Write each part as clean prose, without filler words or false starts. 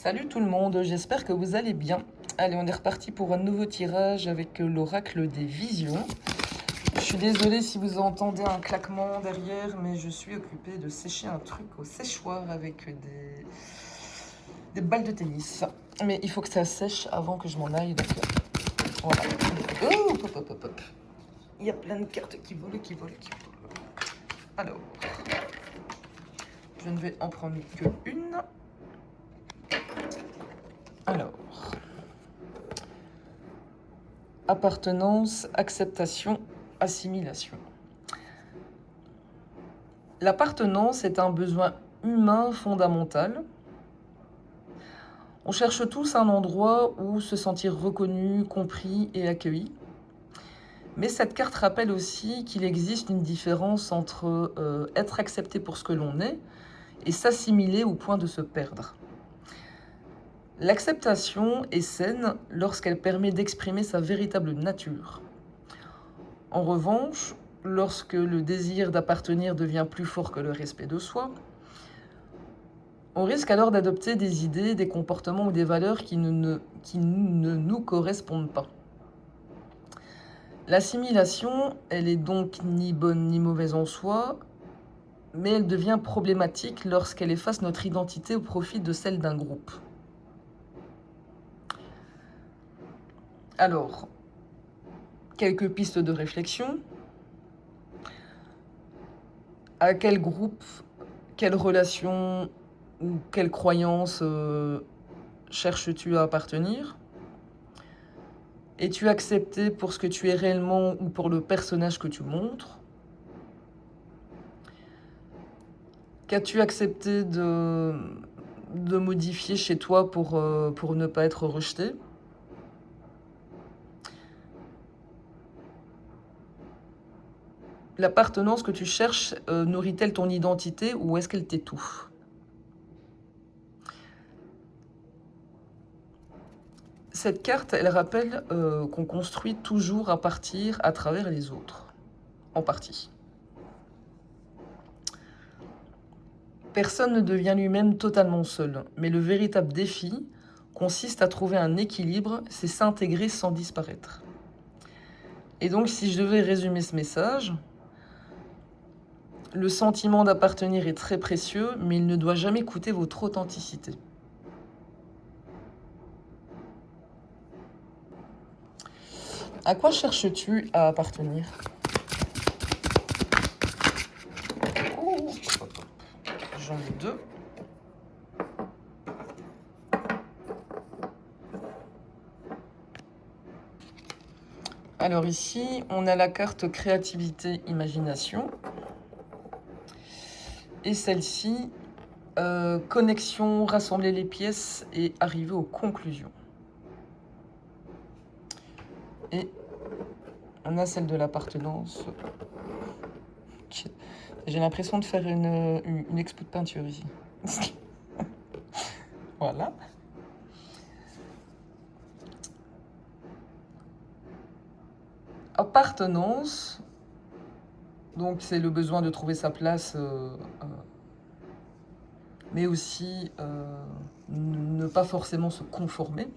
Salut tout le monde, j'espère que vous allez bien. Allez, on est reparti pour un nouveau tirage avec l'oracle des visions. Je suis désolée si vous entendez un claquement derrière, mais je suis occupée de sécher un truc au séchoir avec des balles de tennis. Mais il faut que ça sèche avant que je m'en aille, donc voilà. Oh, hop, hop, hop, hop. Il y a plein de cartes qui volent, qui volent, qui volent. Alors, je ne vais en prendre que une. Alors, appartenance, acceptation, assimilation. L'appartenance est un besoin humain fondamental. On cherche tous un endroit où se sentir reconnu, compris et accueilli. Mais cette carte rappelle aussi qu'il existe une différence entre être accepté pour ce que l'on est et s'assimiler au point de se perdre. L'acceptation est saine lorsqu'elle permet d'exprimer sa véritable nature. En revanche, lorsque le désir d'appartenir devient plus fort que le respect de soi, on risque alors d'adopter des idées, des comportements ou des valeurs qui ne nous correspondent pas. L'assimilation, elle est donc ni bonne ni mauvaise en soi, mais elle devient problématique lorsqu'elle efface notre identité au profit de celle d'un groupe. Alors, quelques pistes de réflexion. À quel groupe, quelle relation ou quelle croyance cherches-tu à appartenir? Es-tu accepté pour ce que tu es réellement ou pour le personnage que tu montres? Qu'as-tu accepté de modifier chez toi pour ne pas être rejeté? L'appartenance que tu cherches nourrit-elle ton identité ou est-ce qu'elle t'étouffe? Cette carte, elle rappelle qu'on construit toujours à travers les autres, en partie. Personne ne devient lui-même totalement seul, mais le véritable défi consiste à trouver un équilibre, c'est s'intégrer sans disparaître. Et donc, si je devais résumer ce message, le sentiment d'appartenir est très précieux, mais il ne doit jamais coûter votre authenticité. À quoi cherches-tu à appartenir? Oh, j'en ai deux. Alors ici, on a la carte créativité, imagination. Et celle-ci, connexion, rassembler les pièces et arriver aux conclusions. Et on a celle de l'appartenance. J'ai l'impression de faire une expo de peinture ici. Voilà. Appartenance, donc c'est le besoin de trouver sa place, mais aussi ne pas forcément se conformer.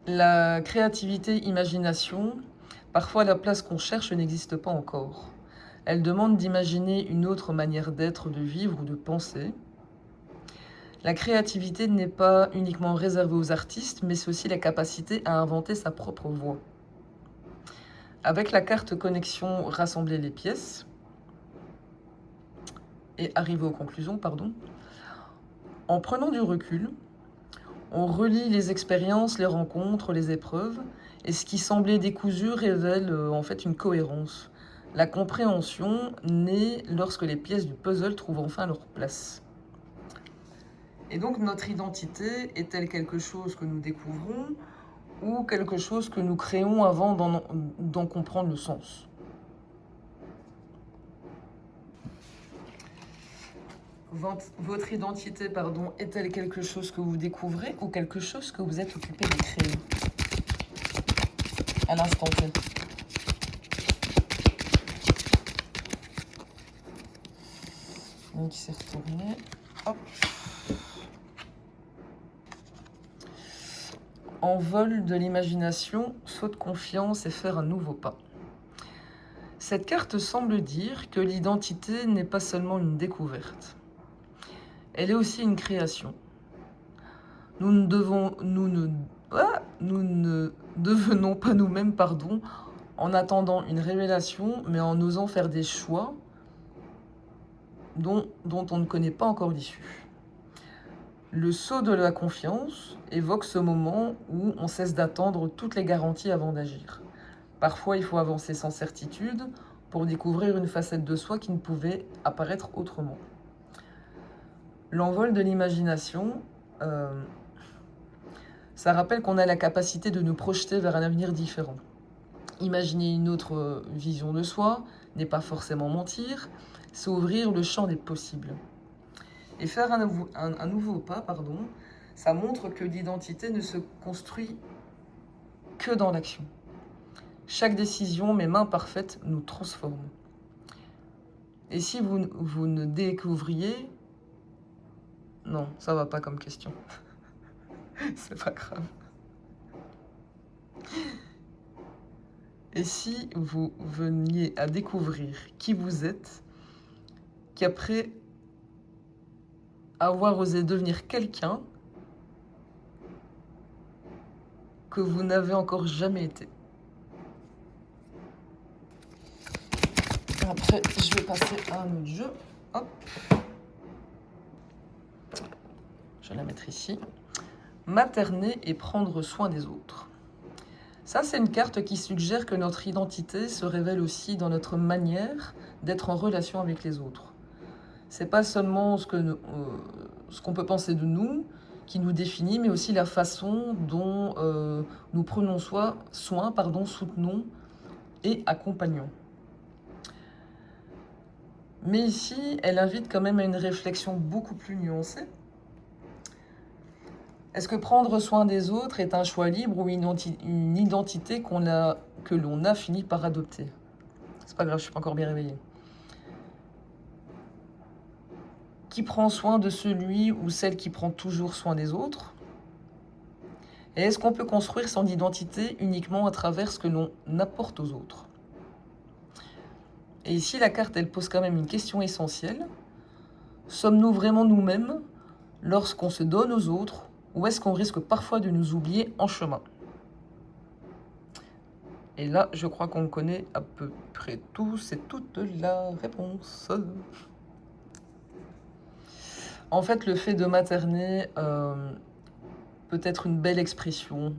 La créativité, imagination, parfois la place qu'on cherche n'existe pas encore. Elle demande d'imaginer une autre manière d'être, de vivre ou de penser. La créativité n'est pas uniquement réservée aux artistes, mais c'est aussi la capacité à inventer sa propre voix. Avec la carte connexion, rassembler les pièces et arriver aux conclusions, en prenant du recul, on relie les expériences, les rencontres, les épreuves, et ce qui semblait décousu révèle en fait une cohérence. La compréhension naît lorsque les pièces du puzzle trouvent enfin leur place. Et donc notre identité est-elle quelque chose que nous découvrons ou quelque chose que nous créons avant d'en comprendre le sens? Votre identité, est-elle quelque chose que vous découvrez ou quelque chose que vous êtes occupé de créer à l'instant T? Donc il s'est retourné. Hop. Envol de l'imagination, saut de confiance et faire un nouveau pas. Cette carte semble dire que l'identité n'est pas seulement une découverte. Elle est aussi une création. Nous ne devenons pas nous-mêmes, en attendant une révélation, mais en osant faire des choix dont on ne connaît pas encore l'issue. Le saut de la confiance évoque ce moment où on cesse d'attendre toutes les garanties avant d'agir. Parfois, il faut avancer sans certitude pour découvrir une facette de soi qui ne pouvait apparaître autrement. L'envol de l'imagination, ça rappelle qu'on a la capacité de nous projeter vers un avenir différent. Imaginer une autre vision de soi n'est pas forcément mentir, c'est ouvrir le champ des possibles. Et faire un nouveau pas, ça montre que l'identité ne se construit que dans l'action. Chaque décision, même imparfaite, nous transforme. Et si vous ne découvriez... Non, ça va pas comme question. C'est pas grave. Et si vous veniez à découvrir qui vous êtes, qu'après avoir osé devenir quelqu'un que vous n'avez encore jamais été. Après, je vais passer à un autre jeu. Hop. Je vais la mettre ici. Materner et prendre soin des autres. Ça, c'est une carte qui suggère que notre identité se révèle aussi dans notre manière d'être en relation avec les autres. C'est pas seulement ce qu'on peut penser de nous qui nous définit, mais aussi la façon dont nous prenons soin, soutenons et accompagnons. Mais ici, elle invite quand même à une réflexion beaucoup plus nuancée. Est-ce que prendre soin des autres est un choix libre ou une identité que l'on a fini par adopter? C'est pas grave, je suis pas encore bien réveillée. Qui prend soin de celui ou celle qui prend toujours soin des autres? Et est-ce qu'on peut construire son identité uniquement à travers ce que l'on apporte aux autres? Et ici, la carte, elle pose quand même une question essentielle. Sommes-nous vraiment nous-mêmes lorsqu'on se donne aux autres, ou est-ce qu'on risque parfois de nous oublier en chemin? Et là, je crois qu'on connaît à peu près tous et toute la réponse. En fait, le fait de materner peut être une belle expression,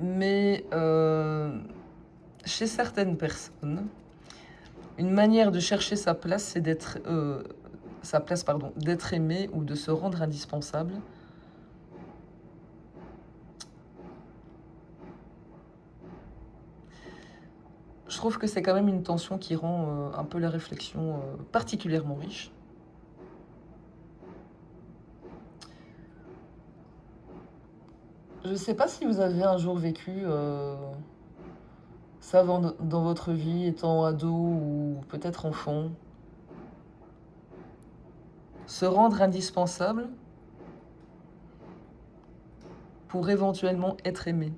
mais chez certaines personnes, une manière de chercher sa place, c'est d'être aimé ou de se rendre indispensable. Je trouve que c'est quand même une tension qui rend un peu la réflexion particulièrement riche. Je ne sais pas si vous avez un jour vécu ça dans votre vie, étant ado ou peut-être enfant. Se rendre indispensable pour éventuellement être aimé.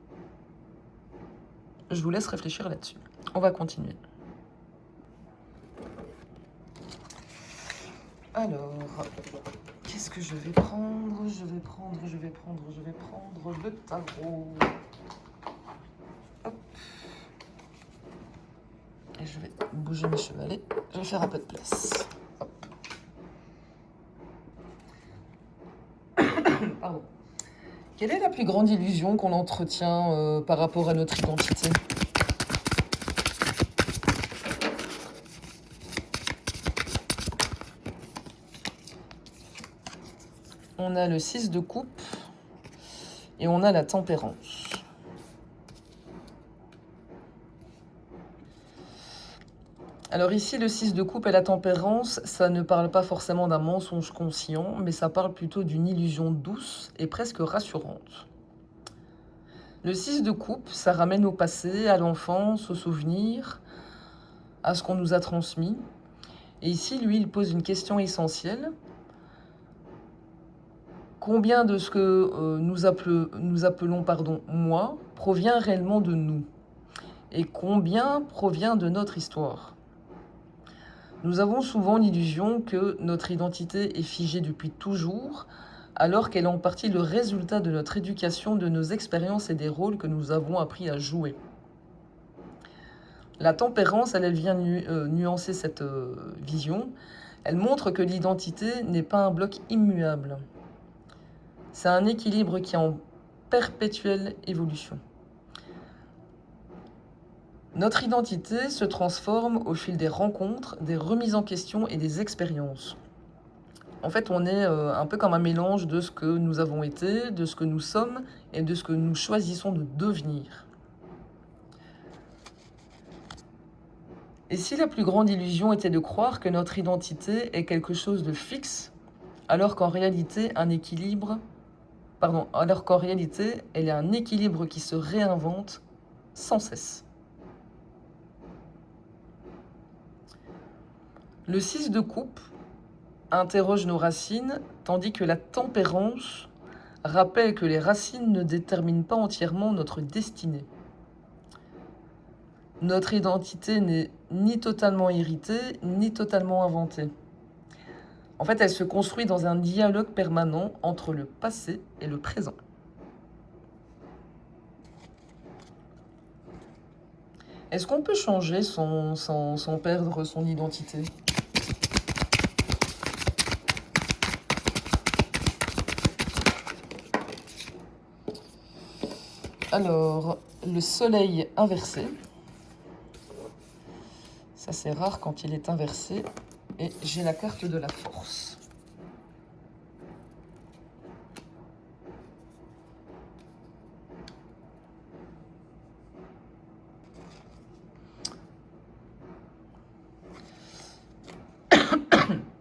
Je vous laisse réfléchir là-dessus. On va continuer. Alors, qu'est-ce que je vais prendre? Je vais prendre le tarot. Hop. Et je vais bouger mes chevalets. Je vais faire un peu de place. Hop. Pardon. Quelle est la plus grande illusion qu'on entretient par rapport à notre identité? On a le 6 de coupe et on a la tempérance. Alors ici, le 6 de coupe et la tempérance, ça ne parle pas forcément d'un mensonge conscient, mais ça parle plutôt d'une illusion douce et presque rassurante. Le 6 de coupe, ça ramène au passé, à l'enfance, aux souvenirs, à ce qu'on nous a transmis. Et ici, lui, il pose une question essentielle. Combien de ce que nous appelons moi provient réellement de nous? Et combien provient de notre histoire? Nous avons souvent l'illusion que notre identité est figée depuis toujours, alors qu'elle est en partie le résultat de notre éducation, de nos expériences et des rôles que nous avons appris à jouer. La tempérance, elle vient nuancer cette vision. Elle montre que l'identité n'est pas un bloc immuable. C'est un équilibre qui est en perpétuelle évolution. Notre identité se transforme au fil des rencontres, des remises en question et des expériences. En fait, on est un peu comme un mélange de ce que nous avons été, de ce que nous sommes et de ce que nous choisissons de devenir. Et si la plus grande illusion était de croire que notre identité est quelque chose de fixe, alors qu'en réalité, elle est un équilibre qui se réinvente sans cesse. Le 6 de coupe interroge nos racines, tandis que la tempérance rappelle que les racines ne déterminent pas entièrement notre destinée. Notre identité n'est ni totalement héritée, ni totalement inventée. En fait, elle se construit dans un dialogue permanent entre le passé et le présent. Est-ce qu'on peut changer sans perdre son identité? Alors, le soleil inversé. Ça, c'est rare quand il est inversé. Et j'ai la carte de la force.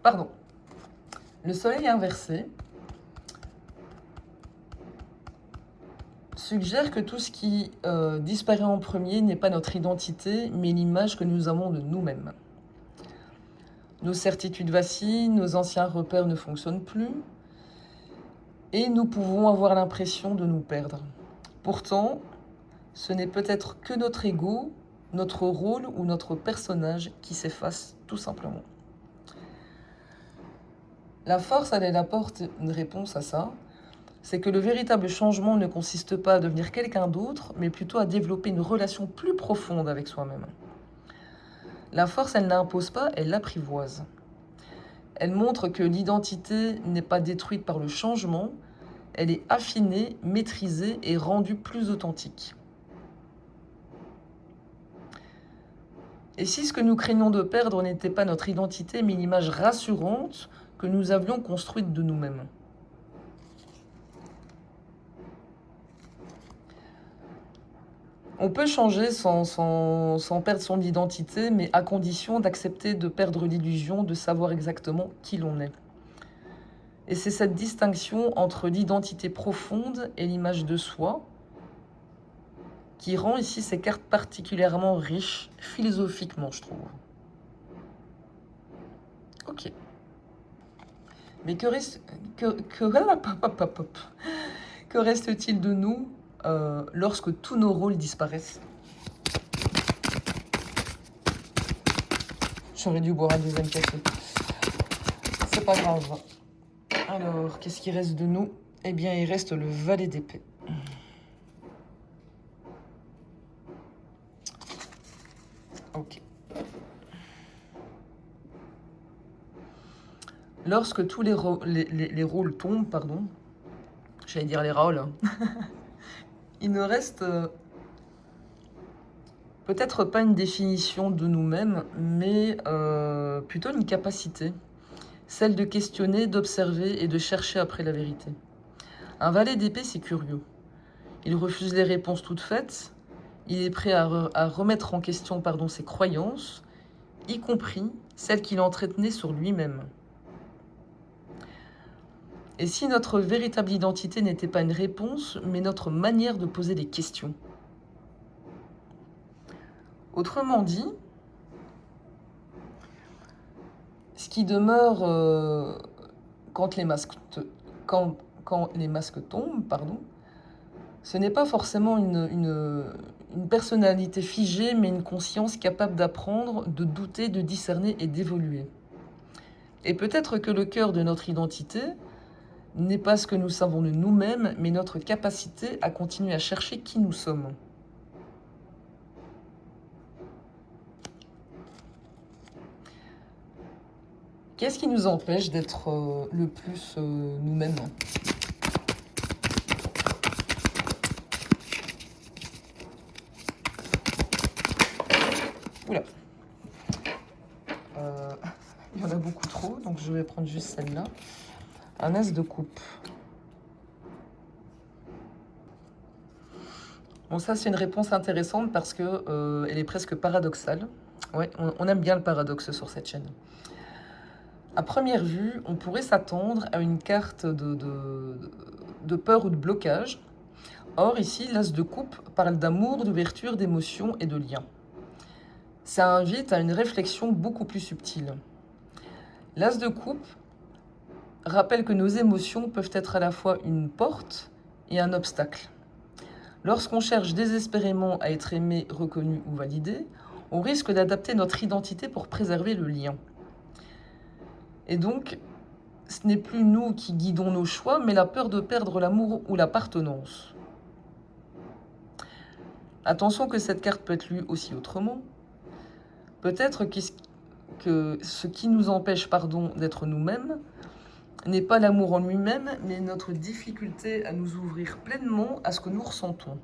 Pardon. Le soleil inversé suggère que tout ce qui disparaît en premier n'est pas notre identité, mais l'image que nous avons de nous-mêmes. Nos certitudes vacillent, nos anciens repères ne fonctionnent plus, et nous pouvons avoir l'impression de nous perdre. Pourtant, ce n'est peut-être que notre ego, notre rôle ou notre personnage qui s'efface tout simplement. La force, elle apporte une réponse à ça. C'est que le véritable changement ne consiste pas à devenir quelqu'un d'autre, mais plutôt à développer une relation plus profonde avec soi-même. La force, elle n'impose pas, elle l'apprivoise. Elle montre que l'identité n'est pas détruite par le changement, elle est affinée, maîtrisée et rendue plus authentique. Et si ce que nous craignons de perdre n'était pas notre identité, mais l'image rassurante que nous avions construite de nous-mêmes? On peut changer sans perdre son identité, mais à condition d'accepter de perdre l'illusion de savoir exactement qui l'on est. Et c'est cette distinction entre l'identité profonde et l'image de soi qui rend ici ces cartes particulièrement riches, philosophiquement, je trouve. Ok. Mais que reste-t-il de nous lorsque tous nos rôles disparaissent? J'aurais dû boire un deuxième café. C'est pas grave. Alors, qu'est-ce qui reste de nous? Eh bien, il reste le valet d'épée. Ok. Lorsque tous les rôles tombent, j'allais dire les rôles, il ne reste peut-être pas une définition de nous-mêmes, mais plutôt une capacité, celle de questionner, d'observer et de chercher après la vérité. Un valet d'épée, c'est curieux. Il refuse les réponses toutes faites, il est prêt à remettre en question ses croyances, y compris celles qu'il entretenait sur lui-même. Et si notre véritable identité n'était pas une réponse, mais notre manière de poser des questions? Autrement dit, ce qui demeure quand les masques quand les masques tombent, pardon, ce n'est pas forcément une personnalité figée, mais une conscience capable d'apprendre, de douter, de discerner et d'évoluer. Et peut-être que le cœur de notre identité n'est pas ce que nous savons de nous-mêmes, mais notre capacité à continuer à chercher qui nous sommes. Qu'est-ce qui nous empêche d'être le plus nous-mêmes? Oula. Il y en a beaucoup trop, donc je vais prendre juste celle-là. Un as de coupe. Bon, ça, c'est une réponse intéressante parce que elle est presque paradoxale. Ouais, on aime bien le paradoxe sur cette chaîne. À première vue, on pourrait s'attendre à une carte de peur ou de blocage. Or, ici, l'as de coupe parle d'amour, d'ouverture, d'émotion et de lien. Ça invite à une réflexion beaucoup plus subtile. L'as de coupe rappelle que nos émotions peuvent être à la fois une porte et un obstacle. Lorsqu'on cherche désespérément à être aimé, reconnu ou validé, on risque d'adapter notre identité pour préserver le lien. Et donc, ce n'est plus nous qui guidons nos choix, mais la peur de perdre l'amour ou l'appartenance. Attention que cette carte peut être lue aussi autrement. Peut-être que ce qui nous empêche, d'être nous-mêmes n'est pas l'amour en lui-même, mais notre difficulté à nous ouvrir pleinement à ce que nous ressentons.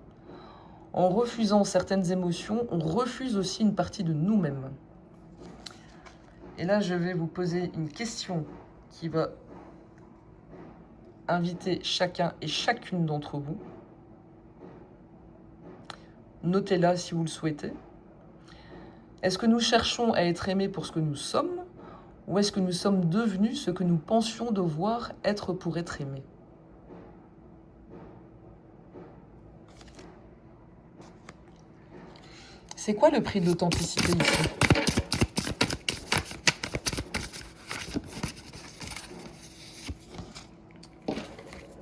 En refusant certaines émotions, on refuse aussi une partie de nous-mêmes. Et là, je vais vous poser une question qui va inviter chacun et chacune d'entre vous. Notez-la si vous le souhaitez. Est-ce que nous cherchons à être aimés pour ce que nous sommes, ou est-ce que nous sommes devenus ce que nous pensions devoir être pour être aimés? C'est quoi le prix de l'authenticité ici?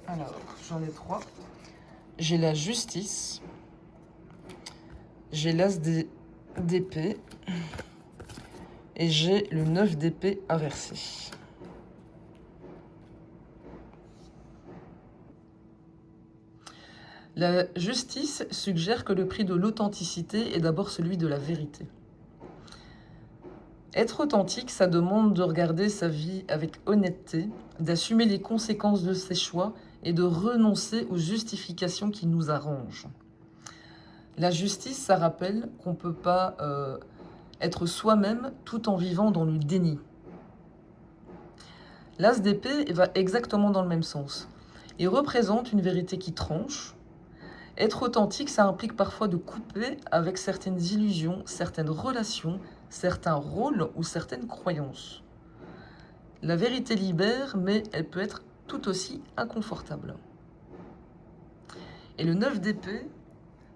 Alors, j'en ai 3. J'ai la justice, j'ai l'as d'épée et j'ai le 9 d'épée inversé. La justice suggère que le prix de l'authenticité est d'abord celui de la vérité. Être authentique, ça demande de regarder sa vie avec honnêteté, d'assumer les conséquences de ses choix et de renoncer aux justifications qui nous arrangent. La justice, ça rappelle qu'on ne peut pas être soi-même tout en vivant dans le déni. L'as d'épée va exactement dans le même sens. Il représente une vérité qui tranche. Être authentique, ça implique parfois de couper avec certaines illusions, certaines relations, certains rôles ou certaines croyances. La vérité libère, mais elle peut être tout aussi inconfortable. Et le 9 d'épée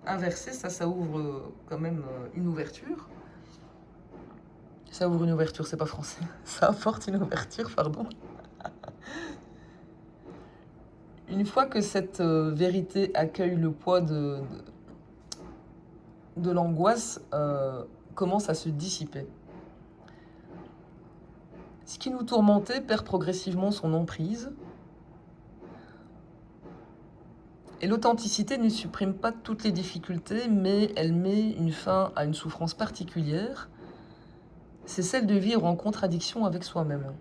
inversé, ça ouvre quand même une ouverture. Ça ouvre une ouverture, c'est pas français. Ça apporte une ouverture, pardon. Une fois que cette vérité accueille le poids de l'angoisse, commence à se dissiper. Ce qui nous tourmentait perd progressivement son emprise. Et l'authenticité ne supprime pas toutes les difficultés, mais elle met une fin à une souffrance particulière. C'est celle de vivre en contradiction avec soi-même.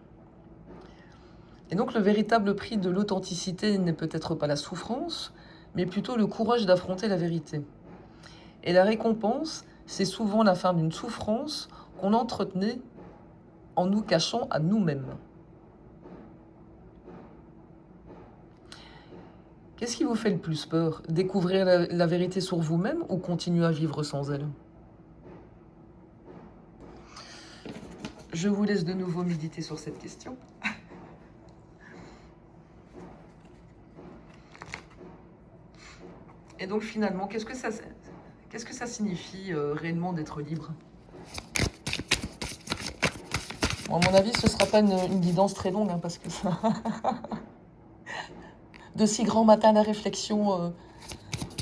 Et donc le véritable prix de l'authenticité n'est peut-être pas la souffrance, mais plutôt le courage d'affronter la vérité. Et la récompense, c'est souvent la fin d'une souffrance qu'on entretenait en nous cachant à nous-mêmes. Qu'est-ce qui vous fait le plus peur? Découvrir la vérité sur vous-même ou continuer à vivre sans elle? Je vous laisse de nouveau méditer sur cette question. Et donc finalement, qu'est-ce que ça signifie réellement d'être libre? Bon, à mon avis, ce ne sera pas une guidance très longue, hein, parce que ça... de si grands matins à la réflexion,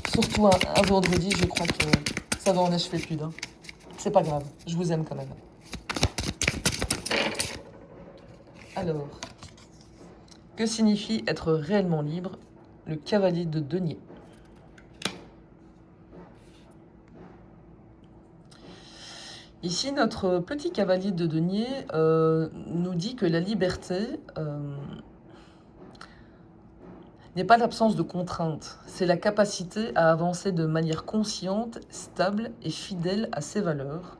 surtout un vendredi, je crois que ça va en achever plus d'un. C'est pas grave, je vous aime quand même. Alors, que signifie être réellement libre? Le cavalier de denier. Ici, notre petit cavalier de denier nous dit que la liberté n'est pas l'absence de contraintes, c'est la capacité à avancer de manière consciente, stable et fidèle à ses valeurs,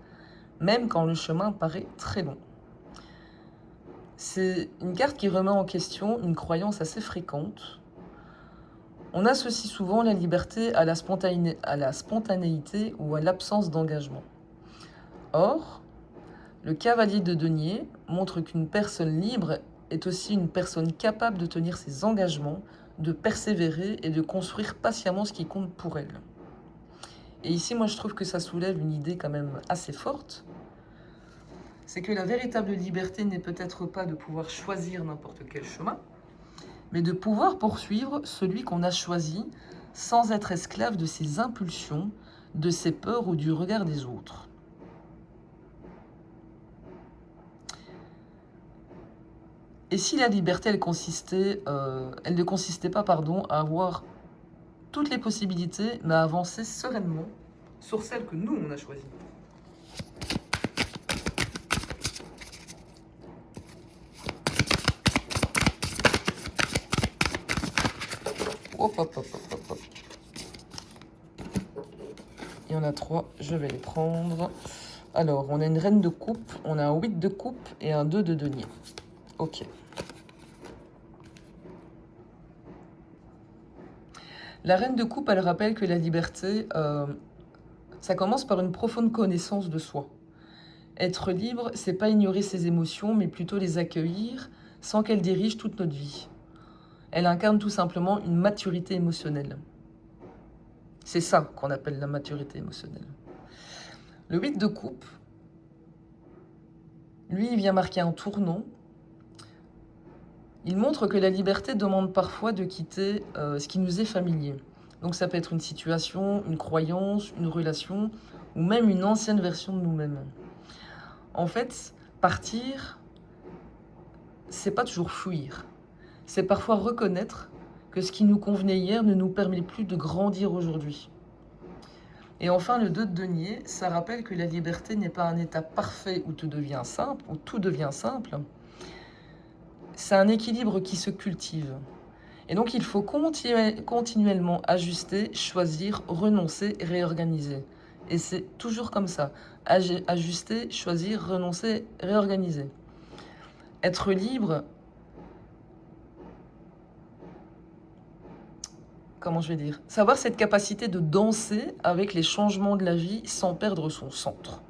même quand le chemin paraît très long. C'est une carte qui remet en question une croyance assez fréquente. On associe souvent la liberté à la spontanéité ou à l'absence d'engagement. Or, le cavalier de denier montre qu'une personne libre est aussi une personne capable de tenir ses engagements, de persévérer et de construire patiemment ce qui compte pour elle. Et ici, moi, je trouve que ça soulève une idée quand même assez forte. C'est que la véritable liberté n'est peut-être pas de pouvoir choisir n'importe quel chemin, mais de pouvoir poursuivre celui qu'on a choisi sans être esclave de ses impulsions, de ses peurs ou du regard des autres. Et si la liberté, elle ne consistait pas, à avoir toutes les possibilités, mais à avancer sereinement sur celle que nous, on a choisie. Hop, hop, hop, hop, hop, hop. Il y en a 3, je vais les prendre. Alors, on a une reine de coupe, on a un 8 de coupe et un 2 de denier. Ok. La reine de coupe, elle rappelle que la liberté, ça commence par une profonde connaissance de soi. Être libre, c'est pas ignorer ses émotions, mais plutôt les accueillir sans qu'elles dirigent toute notre vie. Elle incarne tout simplement une maturité émotionnelle. C'est ça qu'on appelle la maturité émotionnelle. Le 8 de coupe, lui, il vient marquer un tournant. Il montre que la liberté demande parfois de quitter ce qui nous est familier. Donc ça peut être une situation, une croyance, une relation, ou même une ancienne version de nous-mêmes. En fait, partir, c'est pas toujours fuir. C'est parfois reconnaître que ce qui nous convenait hier ne nous permet plus de grandir aujourd'hui. Et enfin, le 2 de denier, ça rappelle que la liberté n'est pas un état parfait où tout devient simple. C'est un équilibre qui se cultive. Et donc, il faut continuellement ajuster, choisir, renoncer, réorganiser. Et c'est toujours comme ça. Ajuster, choisir, renoncer, réorganiser. Être libre, comment je vais dire, savoir cette capacité de danser avec les changements de la vie sans perdre son centre.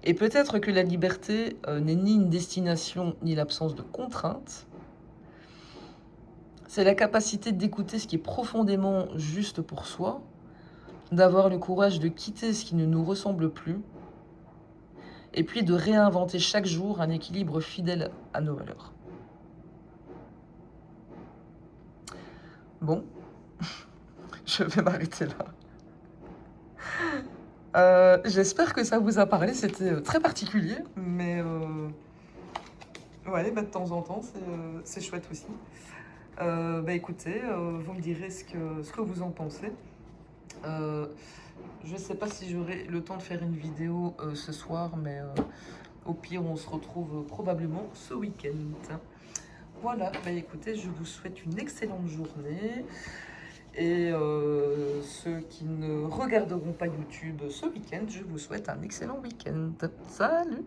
Et peut-être que la liberté n'est ni une destination ni l'absence de contraintes. C'est la capacité d'écouter ce qui est profondément juste pour soi, d'avoir le courage de quitter ce qui ne nous ressemble plus, et puis de réinventer chaque jour un équilibre fidèle à nos valeurs. Bon, je vais m'arrêter là. J'espère que ça vous a parlé, c'était très particulier, mais ouais, de temps en temps, c'est chouette aussi. Écoutez, vous me direz ce que vous en pensez. Je ne sais pas si j'aurai le temps de faire une vidéo ce soir, mais au pire, on se retrouve probablement ce week-end. Voilà, écoutez, je vous souhaite une excellente journée. Et ceux qui ne regarderont pas YouTube ce week-end, je vous souhaite un excellent week-end. Salut!